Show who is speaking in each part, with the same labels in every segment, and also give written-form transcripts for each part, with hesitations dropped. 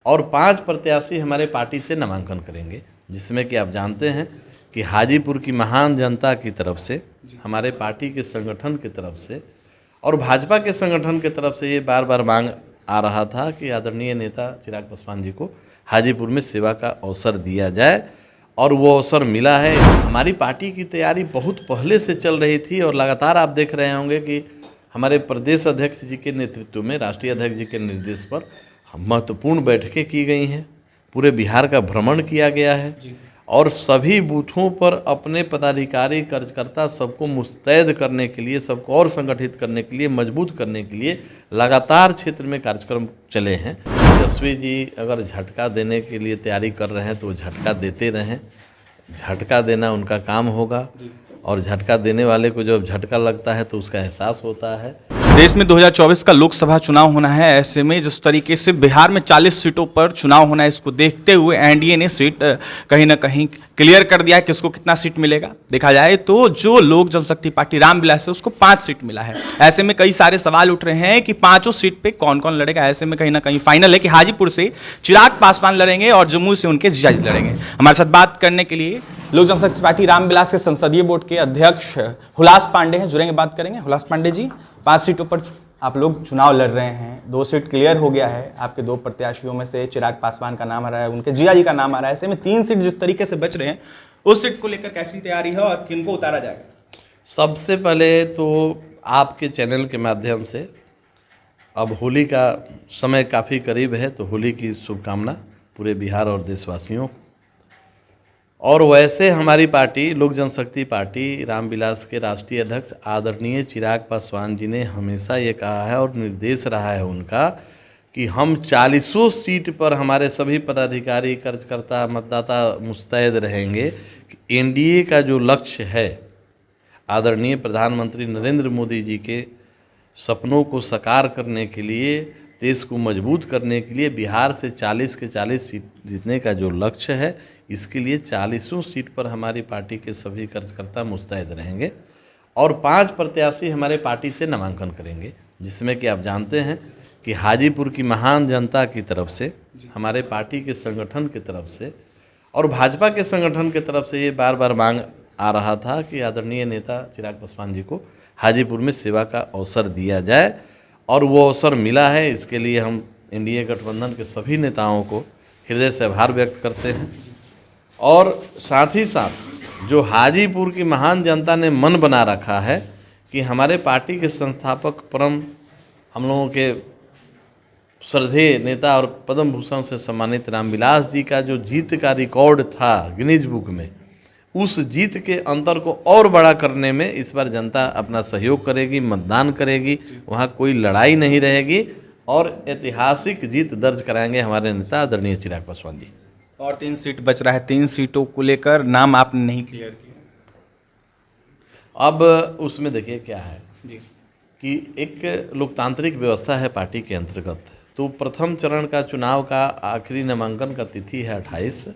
Speaker 1: और 5 प्रत्याशी हमारे पार्टी से नामांकन करेंगे, जिसमें कि आप जानते हैं कि हाजीपुर की महान जनता की तरफ से, हमारे पार्टी के संगठन की तरफ से और भाजपा के संगठन की तरफ से ये बार बार मांग आ रहा था कि आदरणीय नेता चिराग पासवान जी को हाजीपुर में सेवा का अवसर दिया जाए, और वो अवसर मिला है। हमारी पार्टी की तैयारी बहुत पहले से चल रही थी और लगातार आप देख रहे होंगे कि हमारे प्रदेश अध्यक्ष जी के नेतृत्व में, राष्ट्रीय अध्यक्ष जी के निर्देश पर महत्वपूर्ण बैठकें की गई हैं, पूरे बिहार का भ्रमण किया गया है और सभी बूथों पर अपने पदाधिकारी कार्यकर्ता सबको मुस्तैद करने के लिए, सबको और संगठित करने के लिए, मजबूत करने के लिए लगातार क्षेत्र में कार्यक्रम चले हैं। तेजस्वी जी अगर झटका देने के लिए तैयारी कर रहे हैं तो झटका देते रहें, झटका देना उनका काम होगा और झटका देने वाले को जब झटका लगता है तो उसका एहसास होता है।
Speaker 2: देश में 2024 का लोकसभा चुनाव होना है, ऐसे में जिस तरीके से बिहार में 40 सीटों पर चुनाव होना है, इसको देखते हुए एनडीए ने सीट कहीं ना कहीं क्लियर कर दिया है किसको कितना सीट मिलेगा। देखा जाए तो जो लोक जनशक्ति पार्टी रामविलास है उसको 5 सीट मिला है। ऐसे में कई सारे सवाल उठ रहे हैं कि 5 सीट पे कौन कौन लड़ेगा। ऐसे में कहीं ना कहीं फाइनल है कि हाजीपुर से चिराग पासवान लड़ेंगे और जम्मू से उनके जीजाजी लड़ेंगे। हमारे साथ बात करने के लिए लोक जनशक्ति पार्टी रामविलास के संसदीय बोर्ड के अध्यक्ष हुलास पांडे हैं, जुड़ेंगे, बात करेंगे। हुलास पांडे जी, 5 सीटों पर आप लोग चुनाव लड़ रहे हैं, 2 सीट क्लियर हो गया है, आपके 2 प्रत्याशियों में से चिराग पासवान का नाम आ रहा है, उनके जीजाजी का नाम आ रहा है। ऐसे में 3 सीट जिस तरीके से बच रहे हैं, उस सीट को लेकर कैसी तैयारी है और किनको उतारा जाएगा?
Speaker 1: सबसे पहले तो आपके चैनल के माध्यम से, अब होली का समय काफ़ी करीब है तो होली की शुभकामना पूरे बिहार और देशवासियों को। और वैसे हमारी पार्टी लोक जनशक्ति पार्टी रामविलास के राष्ट्रीय अध्यक्ष आदरणीय चिराग पासवान जी ने हमेशा ये कहा है और निर्देश रहा है उनका कि हम 40 सीट पर हमारे सभी पदाधिकारी, कार्यकर्ता, मतदाता मुस्तैद रहेंगे। एनडीए का जो लक्ष्य है, आदरणीय प्रधानमंत्री नरेंद्र मोदी जी के सपनों को साकार करने के लिए, देश को मजबूत करने के लिए बिहार से 40 के 40 सीट जीतने का जो लक्ष्य है, इसके लिए 40 सीट पर हमारी पार्टी के सभी कार्यकर्ता मुस्तैद रहेंगे और 5 प्रत्याशी हमारे पार्टी से नामांकन करेंगे, जिसमें कि आप जानते हैं कि हाजीपुर की महान जनता की तरफ से, हमारे पार्टी के संगठन की तरफ से और भाजपा के संगठन की तरफ से ये बार बार मांग आ रहा था कि आदरणीय नेता चिराग पासवान जी को हाजीपुर में सेवा का अवसर दिया जाए, और वो अवसर मिला है। इसके लिए हम एनडीए गठबंधन के सभी नेताओं को हृदय से आभार व्यक्त करते हैं और साथ ही साथ जो हाजीपुर की महान जनता ने मन बना रखा है कि हमारे पार्टी के संस्थापक परम, हम लोगों के श्रद्धेय नेता और पद्म भूषण से सम्मानित रामविलास जी का जो जीत का रिकॉर्ड था गिनीज बुक में, उस जीत के अंतर को और बड़ा करने में इस बार जनता अपना सहयोग करेगी, मतदान करेगी, वहाँ कोई लड़ाई नहीं रहेगी और ऐतिहासिक जीत दर्ज कराएंगे हमारे नेता आदरणीय चिराग पासवान जी।
Speaker 2: और 3 सीट बच रहा है, 3 सीटों को लेकर नाम आपने नहीं क्लियर किया।
Speaker 1: अब उसमें देखिए क्या है जी कि एक लोकतांत्रिक व्यवस्था है पार्टी के अंतर्गत, तो प्रथम चरण का चुनाव का आखिरी नामांकन का तिथि है 28।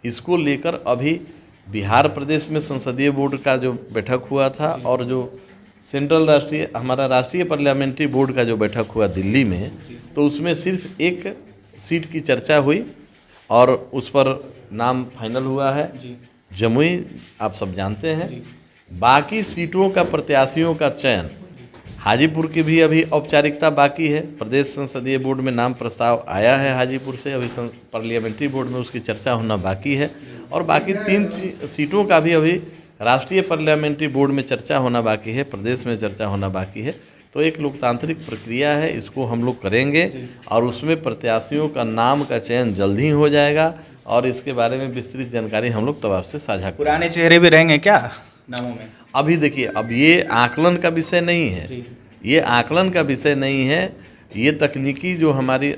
Speaker 1: इसको लेकर अभी बिहार प्रदेश में संसदीय बोर्ड का जो बैठक हुआ था और जो सेंट्रल हमारा राष्ट्रीय पार्लियामेंट्री बोर्ड का जो बैठक हुआ दिल्ली में, तो उसमें सिर्फ एक सीट की चर्चा हुई और उस पर नाम फाइनल हुआ है। जमुई आप सब जानते हैं। बाकी सीटों का प्रत्याशियों का चयन, हाजीपुर की भी अभी औपचारिकता बाकी है। प्रदेश संसदीय बोर्ड में नाम प्रस्ताव आया है हाजीपुर से, अभी पार्लियामेंट्री बोर्ड में उसकी चर्चा होना बाकी है और बाकी 3 सीटों का भी अभी राष्ट्रीय पार्लियामेंट्री बोर्ड में चर्चा होना बाकी है, प्रदेश में चर्चा होना बाकी है। तो एक लोकतांत्रिक प्रक्रिया है, इसको हम लोग करेंगे और उसमें प्रत्याशियों का नाम का चयन जल्द ही हो जाएगा और इसके बारे में विस्तृत जानकारी हम लोग तब आपसे साझा करेंगे।
Speaker 2: पुराने चेहरे भी रहेंगे क्या नामों में?
Speaker 1: अभी देखिए, अब ये आकलन का विषय नहीं है, ये आकलन का विषय नहीं है, ये तकनीकी जो हमारी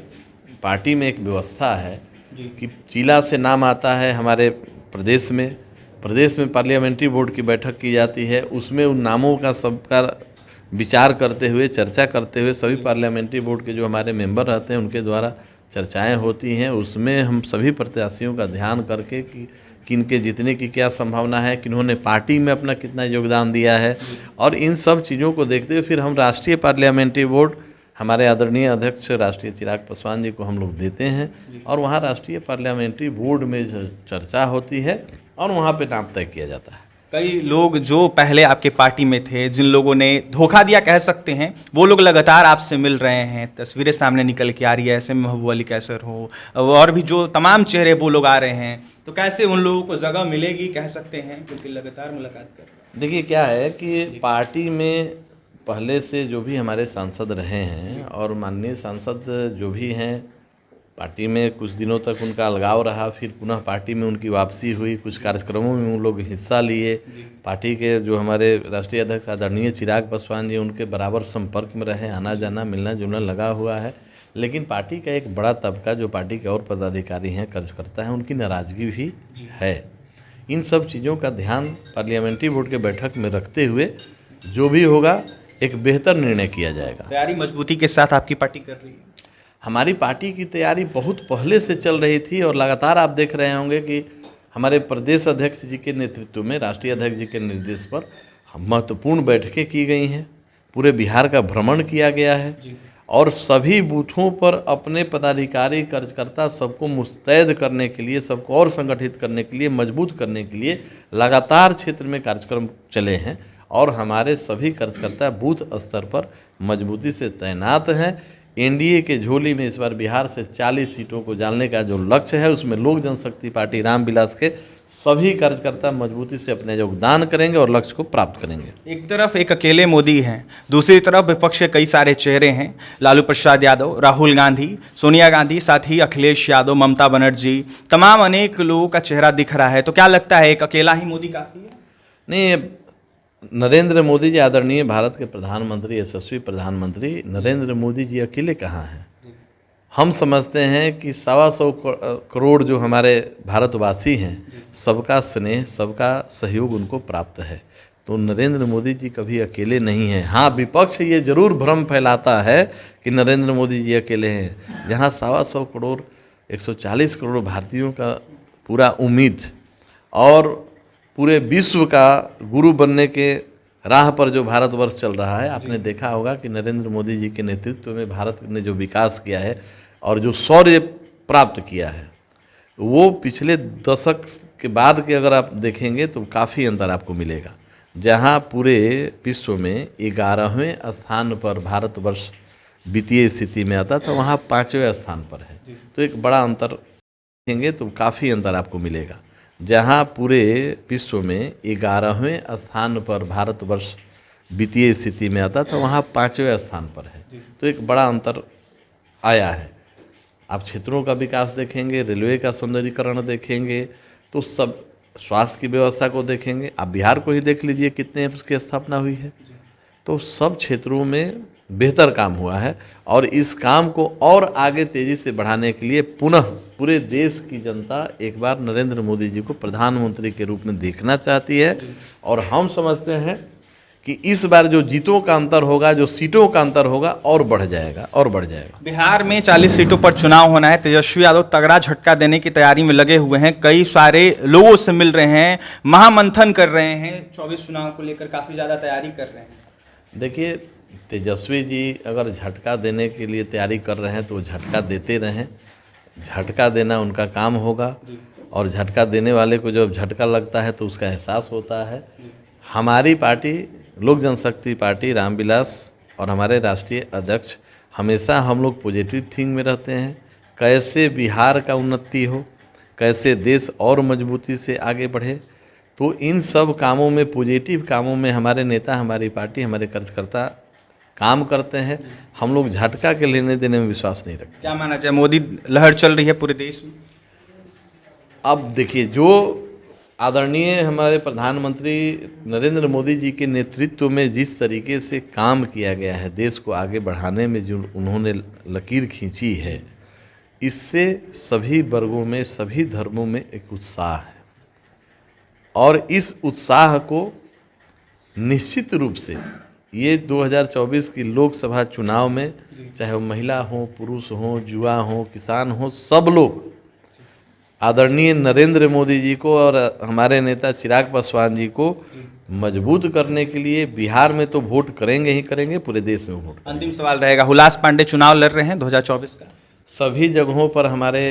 Speaker 1: पार्टी में एक व्यवस्था है कि जिला से नाम आता है हमारे प्रदेश में पार्लियामेंट्री बोर्ड की बैठक की जाती है, उसमें उन नामों का सबका विचार करते हुए, चर्चा करते हुए सभी पार्लियामेंट्री बोर्ड के जो हमारे मेंबर रहते हैं उनके द्वारा चर्चाएं होती हैं। उसमें हम सभी प्रत्याशियों का ध्यान करके कि किनके जीतने की क्या संभावना है, किन्होंने पार्टी में अपना कितना योगदान दिया है और इन सब चीज़ों को देखते हुए फिर हम राष्ट्रीय पार्लियामेंट्री बोर्ड हमारे आदरणीय अध्यक्ष राष्ट्रीय चिराग पासवान जी को हम लोग देते हैं और वहाँ राष्ट्रीय पार्लियामेंट्री बोर्ड में चर्चा होती है और वहाँ पे नाम तय किया जाता है।
Speaker 2: कई लोग जो पहले आपके पार्टी में थे, जिन लोगों ने धोखा दिया कह सकते हैं, वो लोग लगातार आपसे मिल रहे हैं, तस्वीरें सामने निकल के आ रही है, ऐसे में महबूब अली कैसर हो और भी जो तमाम चेहरे वो लोग आ रहे हैं, तो कैसे उन लोगों को जगह मिलेगी कह सकते हैं, क्योंकि लगातार मुलाकात कर रहे हैं।
Speaker 1: देखिए क्या है कि पार्टी में पहले से जो भी हमारे सांसद रहे हैं और माननीय सांसद जो भी हैं, पार्टी में कुछ दिनों तक उनका अलगाव रहा, फिर पुनः पार्टी में उनकी वापसी हुई, कुछ कार्यक्रमों में उन लोग हिस्सा लिए। पार्टी के जो हमारे राष्ट्रीय अध्यक्ष आदरणीय चिराग पासवान जी, उनके बराबर संपर्क में रहे, आना जाना मिलना जुलना लगा हुआ है। लेकिन पार्टी का एक बड़ा तबका जो पार्टी के और पदाधिकारी हैं, कार्यकर्ता हैं, उनकी नाराज़गी भी है। इन सब चीज़ों का ध्यान पार्लियामेंट्री बोर्ड के बैठक में रखते हुए जो भी होगा एक बेहतर निर्णय किया जाएगा।
Speaker 2: तैयारी मजबूती के साथ आपकी पार्टी कर रही है?
Speaker 1: हमारी पार्टी की तैयारी बहुत पहले से चल रही थी और लगातार आप देख रहे होंगे कि हमारे प्रदेश अध्यक्ष जी के नेतृत्व में, राष्ट्रीय अध्यक्ष जी के निर्देश पर महत्वपूर्ण बैठकें की गई हैं। पूरे बिहार का भ्रमण किया गया है और सभी बूथों पर अपने पदाधिकारी कार्यकर्ता सबको मुस्तैद करने के लिए, सबको और संगठित करने के लिए, मजबूत करने के लिए लगातार क्षेत्र में कार्यक्रम चले हैं और हमारे सभी कार्यकर्ता बूथ स्तर पर मजबूती से तैनात हैं। एनडीए के झोली में इस बार बिहार से 40 सीटों को डालने का जो लक्ष्य है, उसमें लोक जनशक्ति पार्टी रामविलास के सभी कार्यकर्ता मजबूती से अपने योगदान करेंगे और लक्ष्य को प्राप्त करेंगे।
Speaker 2: एक तरफ एक अकेले मोदी हैं, दूसरी तरफ विपक्ष के कई सारे चेहरे हैं, लालू प्रसाद यादव, राहुल गांधी, सोनिया गांधी, साथ ही अखिलेश यादव, ममता बनर्जी, तमाम अनेक लोगों का चेहरा दिख रहा है। तो क्या लगता है एक अकेला ही मोदी काफी है?
Speaker 1: नहीं, नरेंद्र मोदी जी आदरणीय भारत के प्रधानमंत्री, यशस्वी प्रधानमंत्री नरेंद्र मोदी जी अकेले कहाँ हैं? हम समझते हैं कि 125 करोड़ जो हमारे भारतवासी हैं, सबका स्नेह, सबका सहयोग उनको प्राप्त है। तो नरेंद्र मोदी जी कभी अकेले नहीं हैं। हाँ, विपक्ष ये जरूर भ्रम फैलाता है कि नरेंद्र मोदी जी अकेले हैं। जहाँ 125 करोड़ 140 करोड़ भारतीयों का पूरा उम्मीद और पूरे विश्व का गुरु बनने के राह पर जो भारतवर्ष चल रहा है, आपने देखा होगा कि नरेंद्र मोदी जी के नेतृत्व में भारत ने जो विकास किया है और जो शौर्य प्राप्त किया है, वो पिछले दशक के बाद के अगर आप देखेंगे तो काफ़ी अंतर आपको मिलेगा। जहां पूरे विश्व में 11वें स्थान पर भारतवर्ष वित्तीय स्थिति में आता था, वहां 5वें स्थान पर है। तो एक बड़ा अंतर देखेंगे तो काफ़ी अंतर आपको मिलेगा। जहां पूरे विश्व में 11वें स्थान पर भारतवर्ष वित्तीय स्थिति में आता था, वहां 5वें स्थान पर है। तो एक बड़ा अंतर आया है। आप क्षेत्रों का विकास देखेंगे, रेलवे का सौंदर्यीकरण देखेंगे, तो सब स्वास्थ्य की व्यवस्था को देखेंगे, आप बिहार को ही देख लीजिए कितने उसकी स्थापना हुई है। तो सब क्षेत्रों में बेहतर काम हुआ है और इस काम को और आगे तेजी से बढ़ाने के लिए पुनः पूरे देश की जनता एक बार नरेंद्र मोदी जी को प्रधानमंत्री के रूप में देखना चाहती है और हम समझते हैं कि इस बार जो जीतों का अंतर होगा, जो सीटों का अंतर होगा, और बढ़ जाएगा और बढ़ जाएगा।
Speaker 2: बिहार में 40 सीटों पर चुनाव होना है। तेजस्वी यादव तगड़ा झटका देने की तैयारी में लगे हुए हैं, कई सारे लोगों से मिल रहे हैं, महामंथन कर रहे हैं, 24 चुनाव को लेकर काफ़ी ज़्यादा तैयारी कर रहे हैं।
Speaker 1: देखिए, तेजस्वी जी अगर झटका देने के लिए तैयारी कर रहे हैं तो झटका देते रहें। झटका देना उनका काम होगा और झटका देने वाले को जब झटका लगता है तो उसका एहसास होता है। हमारी पार्टी लोक जनशक्ति पार्टी रामविलास और हमारे राष्ट्रीय अध्यक्ष हमेशा हम लोग पॉजिटिव थिंक में रहते हैं। कैसे बिहार का उन्नति हो, कैसे देश और मजबूती से आगे बढ़े, तो इन सब कामों में, पॉजिटिव कामों में हमारे नेता, हमारी पार्टी, हमारे कार्यकर्ता काम करते हैं। हम लोग झटका के लेने देने में विश्वास नहीं रखते।
Speaker 2: क्या माना जाए, मोदी लहर चल रही है पूरे देश में?
Speaker 1: अब देखिए, जो आदरणीय हमारे प्रधानमंत्री नरेंद्र मोदी जी के नेतृत्व में जिस तरीके से काम किया गया है, देश को आगे बढ़ाने में जो उन्होंने लकीर खींची है, इससे सभी वर्गों में, सभी धर्मों में एक उत्साह है और इस उत्साह को निश्चित रूप से ये 2024 की लोकसभा चुनाव में, चाहे वो महिला हो, पुरुष हो, युवा हो, किसान हो, सब लोग आदरणीय नरेंद्र मोदी जी को और हमारे नेता चिराग पासवान जी को मजबूत करने के लिए बिहार में तो वोट करेंगे ही करेंगे, पूरे देश में वोट।
Speaker 2: अंतिम सवाल रहेगा, हुलास पांडे चुनाव लड़ रहे हैं 2024 का।
Speaker 1: सभी जगहों पर हमारे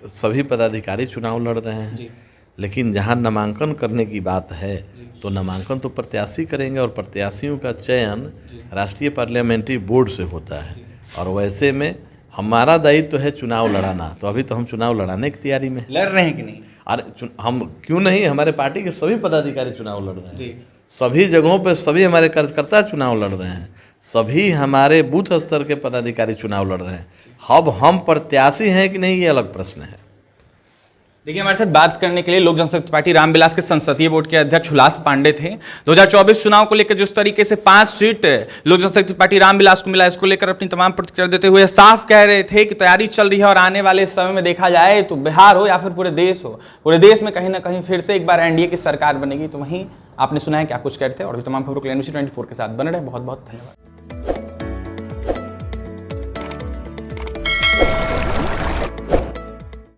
Speaker 1: सभी पदाधिकारी चुनाव लड़ रहे हैं, लेकिन जहां नामांकन करने की बात है तो नामांकन तो प्रत्याशी करेंगे, और प्रत्याशियों का चयन राष्ट्रीय पार्लियामेंट्री बोर्ड से होता है। और वैसे में हमारा दायित्व है चुनाव लड़ाना, तो अभी तो हम चुनाव लड़ाने की तैयारी में।
Speaker 2: लड़ रहे हैं कि नहीं?
Speaker 1: अरे हम क्यों नहीं, हमारे पार्टी के सभी पदाधिकारी चुनाव लड़ रहे हैं, सभी जगहों पे सभी हमारे कार्यकर्ता चुनाव लड़ रहे हैं, सभी हमारे बूथ स्तर के पदाधिकारी चुनाव लड़ रहे हैं। अब हम प्रत्याशी हैं कि नहीं, ये अलग प्रश्न है।
Speaker 2: देखिए, हमारे साथ बात करने के लिए लोक जनशक्ति पार्टी रामविलास के संसदीय बोर्ड के अध्यक्ष हुलास पांडे थे। 2024 चुनाव को लेकर जिस तरीके से 5 सीट लोक जनशक्ति पार्टी रामविलास को मिला, इसको लेकर अपनी तमाम प्रतिक्रिया देते हुए साफ कह रहे थे कि तैयारी चल रही है और आने वाले समय में देखा जाए तो बिहार हो या फिर पूरे देश हो, पूरे देश में कहीं ना कहीं फिर से एक बार एनडीए की सरकार बनेगी। तो वहीं आपने सुना है क्या कुछ कहते हैं, और भी तमाम खबरों के लिए NBC 24 के साथ बने रहे। बहुत बहुत धन्यवाद।